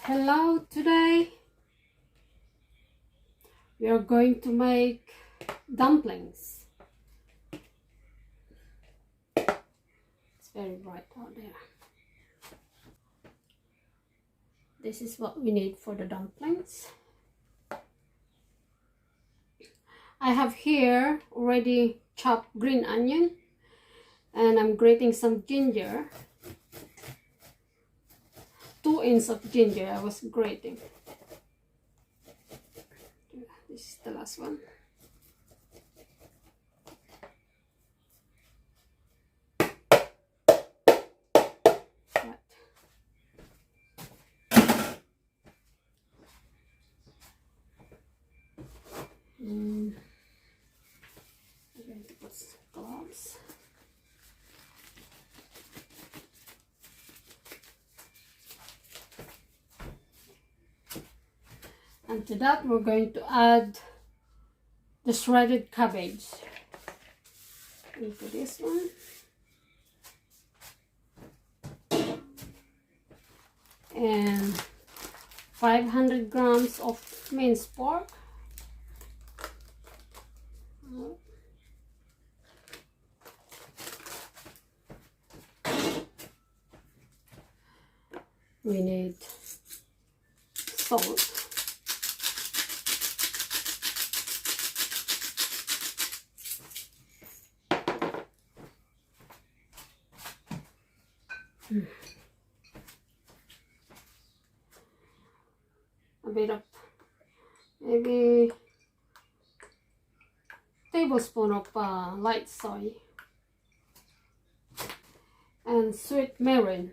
Hello, today we are going to make dumplings. It's very bright out there. This is what we need for the dumplings. I have here already chopped green onion and I'm grating some ginger. 2 inches of ginger I was grating. This is the last one. Right. I'm going to put gloves. And to that we're going to add the shredded cabbage into this one. And 500 grams of minced pork. We need salt. A bit of maybe tablespoon of light soy and sweet marine.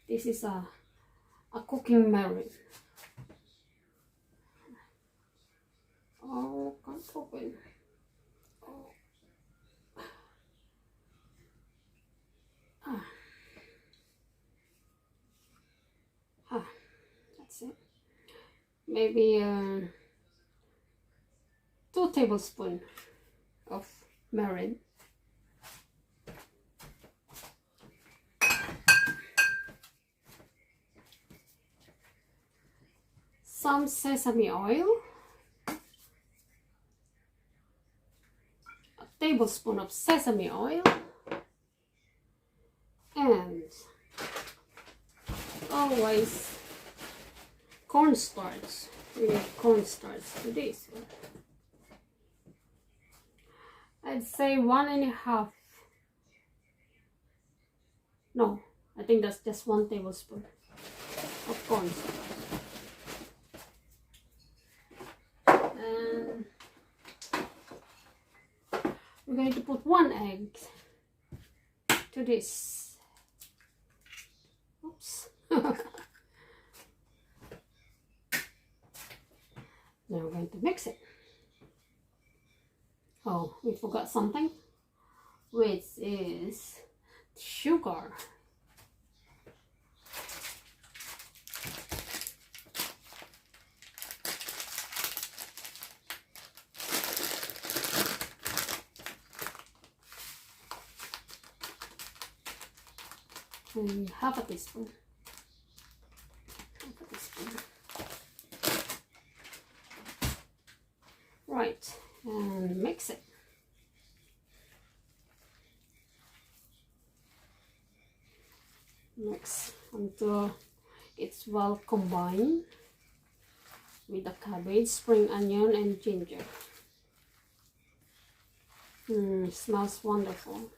This is a cooking marine. Oh, can't open. Oh. That's it. Maybe 2 tablespoons of marine. Some sesame oil. A tablespoon of sesame oil. And always cornstarch. We need cornstarch to this one. I'd say 1.5. No, I think that's just 1 tablespoon of cornstarch. And we're going to put 1 egg to this. Oops. Now we're going to mix it. Oh, we forgot something, which is sugar. And half a teaspoon. Right, and mix it. Mix until it's well combined with the cabbage, spring onion, and ginger. Smells wonderful.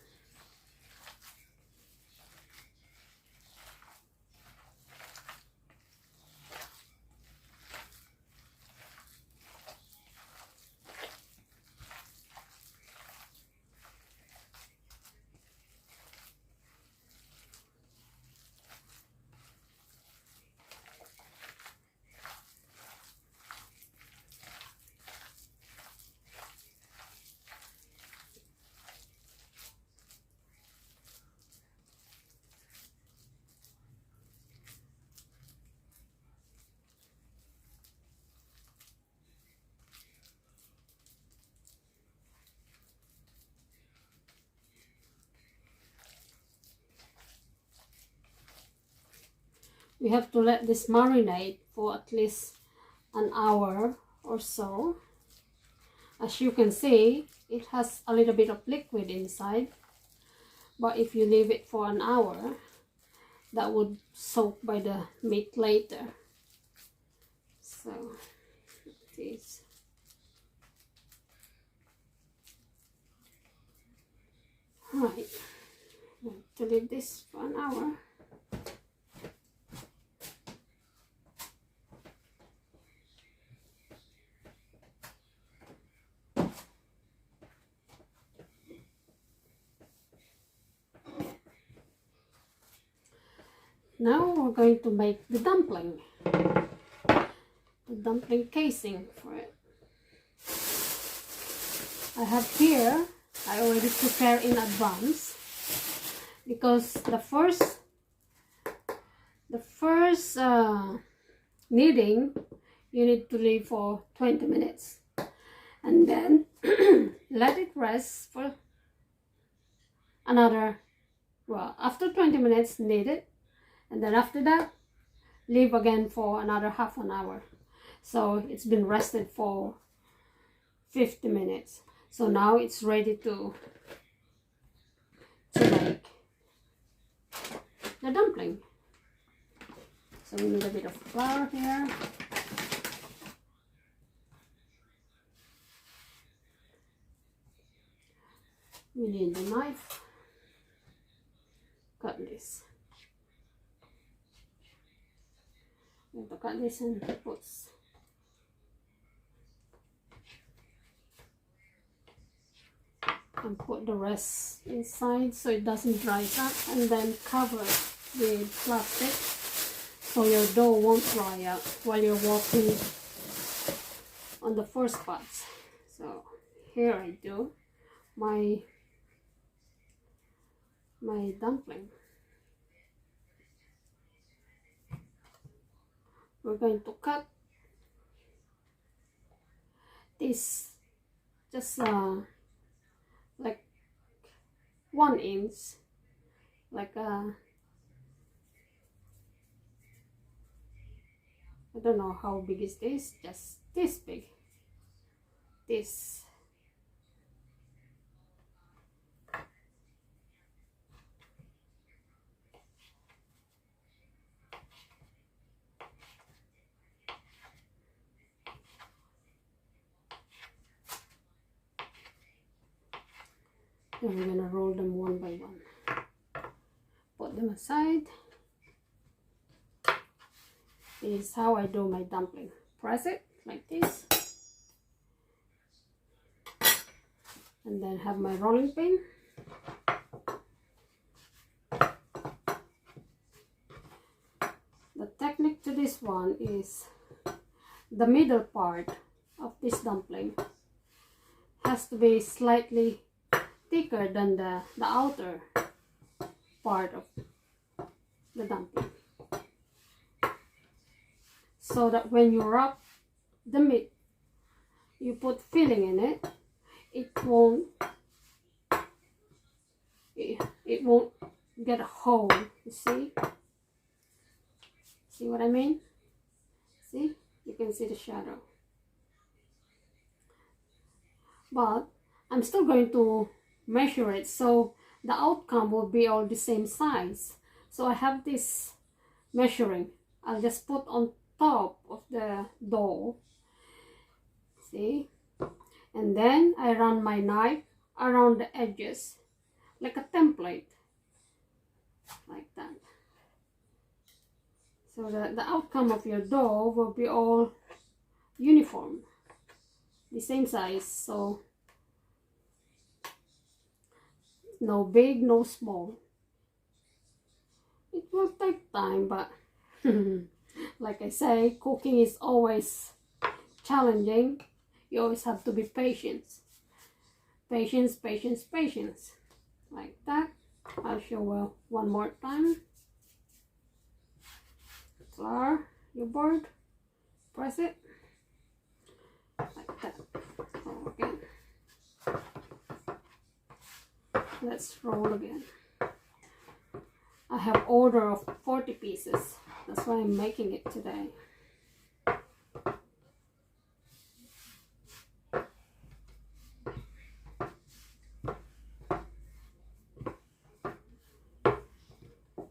we have to let this marinate for at least an hour or so. As you can see, it has a little bit of liquid inside, but if you leave it for an hour, that would soak by the meat later. So this. Right, to leave this for an hour. Now we're going to make the dumpling casing for it. I have here, I already prepare in advance, because the first kneading you need to leave for 20 minutes, and then let it rest for another, well, after 20 minutes knead it, and then after that leave again for another half an hour. So it's been rested for 50 minutes. So now it's ready to make the dumpling. So we need a bit of flour here. We need the knife. Cut this. We have to cut this and put the rest inside so it doesn't dry up, and then cover it with plastic so your dough won't dry out while you're working on the first parts. So here I do my dumpling. We're going to cut this just like 1 inch, like I don't know how big is this, just this big. This. And we're gonna roll them one by one. Put them aside. This is how I do my dumpling. Press it like this. And then have my rolling pin. The technique to this one is the middle part of this dumpling has to be slightly thicker than the outer part of the dumpling, so that when you wrap the meat, you put filling in it, it won't get a hole. You see what I mean? See, you can see the shadow, but I'm still going to measure it so the outcome will be all the same size. So I have this measuring. I'll just put on top of the dough, see, and then I run my knife around the edges like a template, like that, so that the outcome of your dough will be all uniform, the same size. So no big, no small. It will take time, but like I say, cooking is always challenging. You always have to be patient. Patience, patience, patience. Like that. I'll show one more time. Flour your board. Press it. Like that. Roll again. Let's roll again. I have order of 40 pieces. That's why I'm making it today.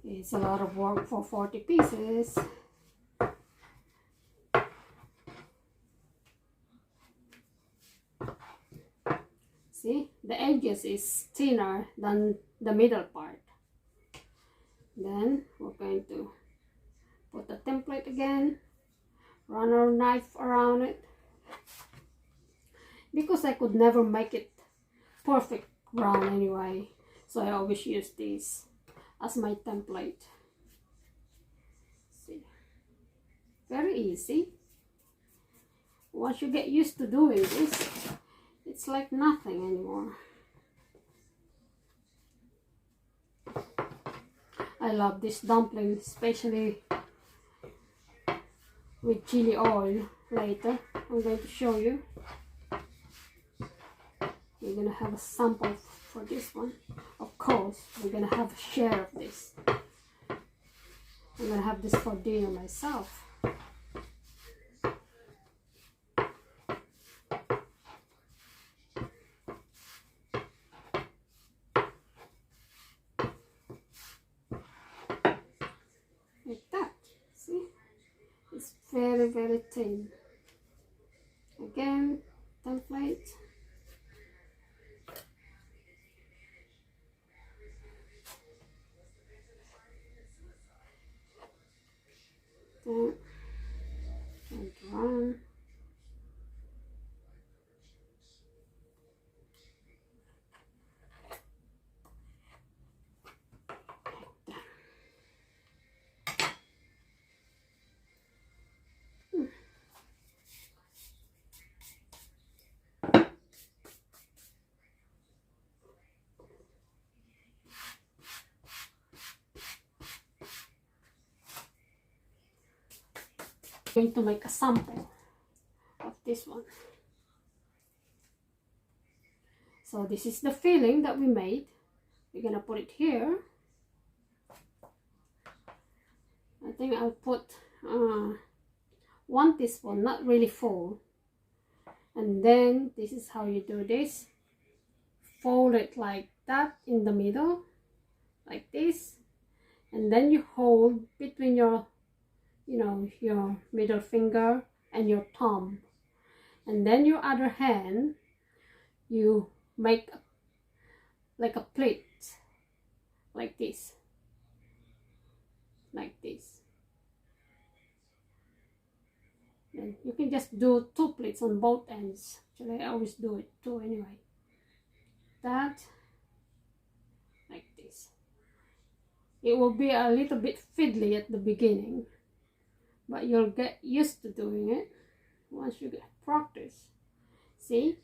It's a lot of work for 40 pieces. See, the edges is thinner than the middle part. Then we're going to put the template again, run our knife around it, because I could never make it perfect round anyway, so I always use this as my template. See, very easy. Once you get used to doing this, it's like nothing anymore. I love this dumpling, especially with chili oil. Later I'm going to show you. We're gonna have a sample for this one. Of course, we're gonna have a share of this. I'm gonna have this for dinner myself. Like that. See? It's very, very thin. Again, template. Then and run. Going to make a sample of this one. So this is the filling that we made. We're gonna put it here. I think I'll put 1 teaspoon, not really full. And then this is how you do this. Fold it like that in the middle, like this, and then you hold between your your middle finger and your thumb, and then your other hand you make like a plate, like this, and you can just do 2 plates on both ends. Actually, I always do it 2 anyway. That, like this. It will be a little bit fiddly at the beginning, but you'll get used to doing it once you get practice. See?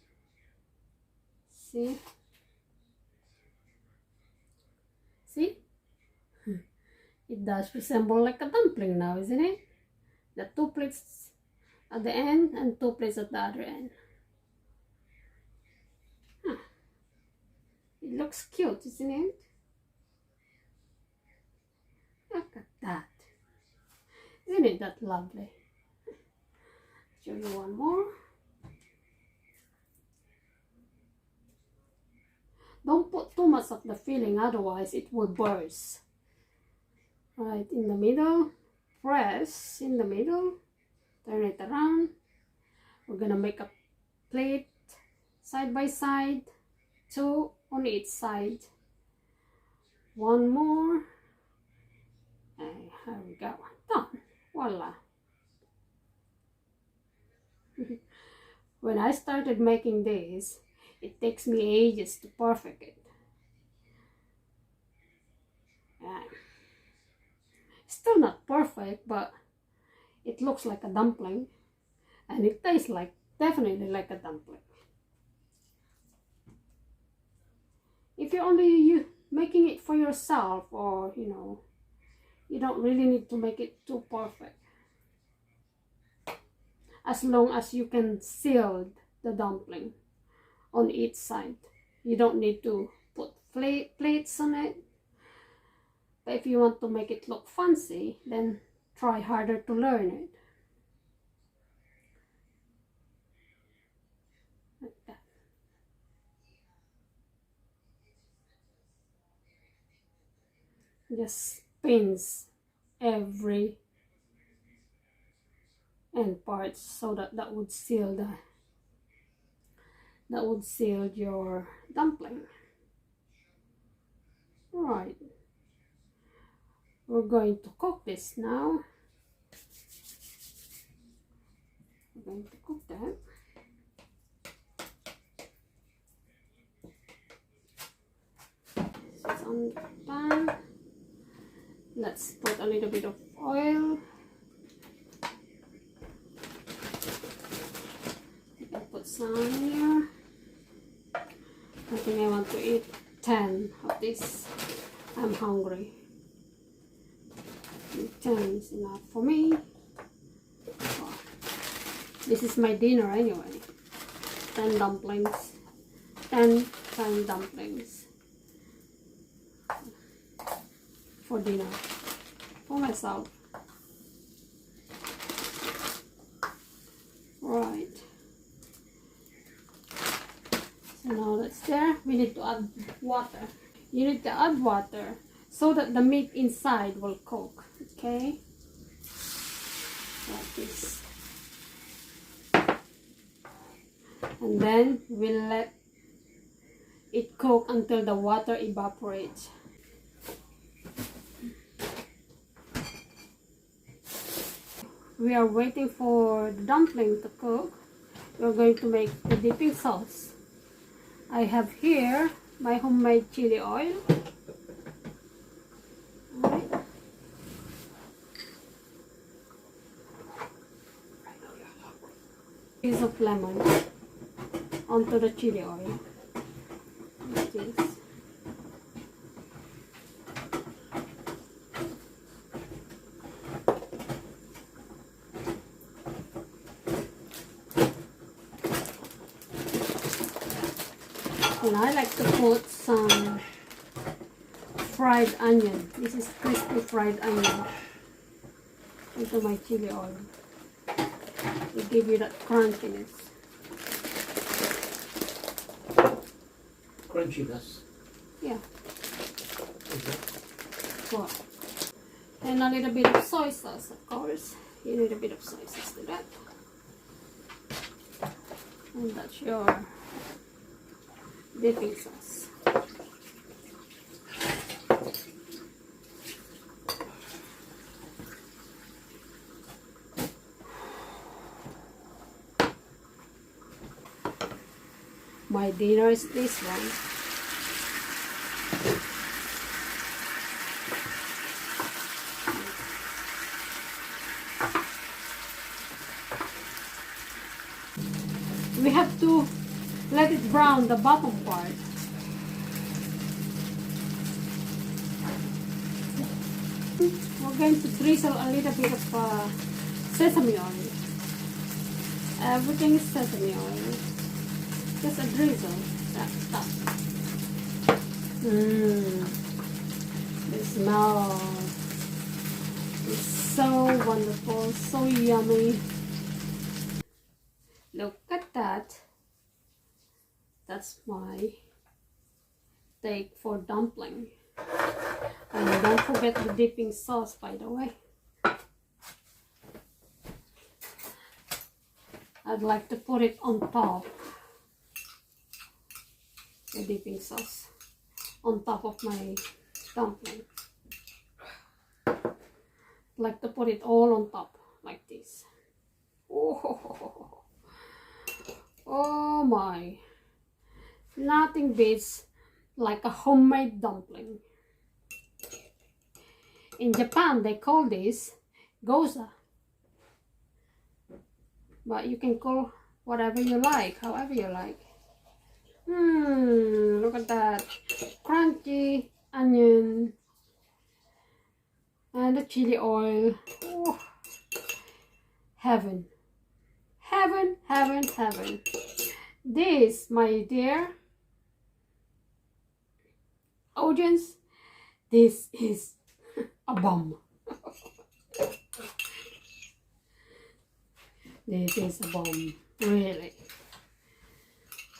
See? See? It does resemble like a dumpling now, isn't it? The 2 plates at the end and 2 plates at the other end. Huh. It looks cute, isn't it? Look at that. Isn't it that lovely? Show you one more. Don't put too much of the filling, otherwise it will burst. Right in the middle, press in the middle, turn it around. We're gonna make a plate side by side, 2 on each side. 1 more. And here we go. Done. Voila. When I started making this, it takes me ages to perfect it. Still not perfect, but it looks like a dumpling, and it tastes like, definitely like a dumpling. If you're only making it for yourself, or you don't really need to make it too perfect. As long as you can seal the dumpling on each side, you don't need to put plates on it. But if you want to make it look fancy, then try harder to learn it. Like that. Just spins every end parts so that would seal your dumpling. Right, we're going to cook this now. We're going to cook that. This is on the pan. Let's put a little bit of oil. I'll put some here. I think I want to eat 10 of this. I'm hungry. 10 is enough for me. Oh, this is my dinner anyway. 10 dumplings. 10 dumplings for dinner for myself. Right. So now that's there. We need to add water. You need to add water so that the meat inside will cook. Okay? Like this. And then we'll let it cook until the water evaporates. We are waiting for the dumpling to cook. We're going to make the dipping sauce. I have here my homemade chili oil. Right. Piece of lemon onto the chili oil. Like this. And I like to put some fried onion. This is crispy fried onion into my chili oil. To give you that crunchiness. Crunchiness? Yeah. Okay. What? And a little bit of soy sauce, of course. You need a bit of soy sauce to that. And that's your dipping sauce. My dinner is this one. We have to let it brown the bottom part. We're going to drizzle a little bit of sesame oil. Everything is sesame oil. Just a drizzle. That. The smell is so wonderful, so yummy. Look at that. That's my take for dumpling. And don't forget the dipping sauce, by the way. I'd like to put it on top. The dipping sauce on top of my dumpling. I'd like to put it all on top like this. Oh my. Nothing beats like a homemade dumpling. In Japan, they call this Gyoza. But you can call whatever you like, however you like. Look at that. Crunchy onion. And the chili oil. Oh. Heaven. Heaven, heaven, heaven. This, my dear audience, this is a bomb. This is a bomb, really.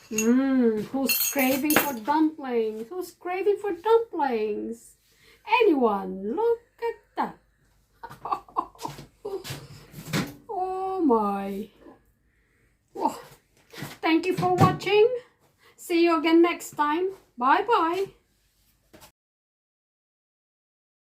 Who's craving for dumplings? Who's craving for dumplings? Anyone? Look at that. Oh my. Oh. Thank you for watching. See you again next time. Bye bye.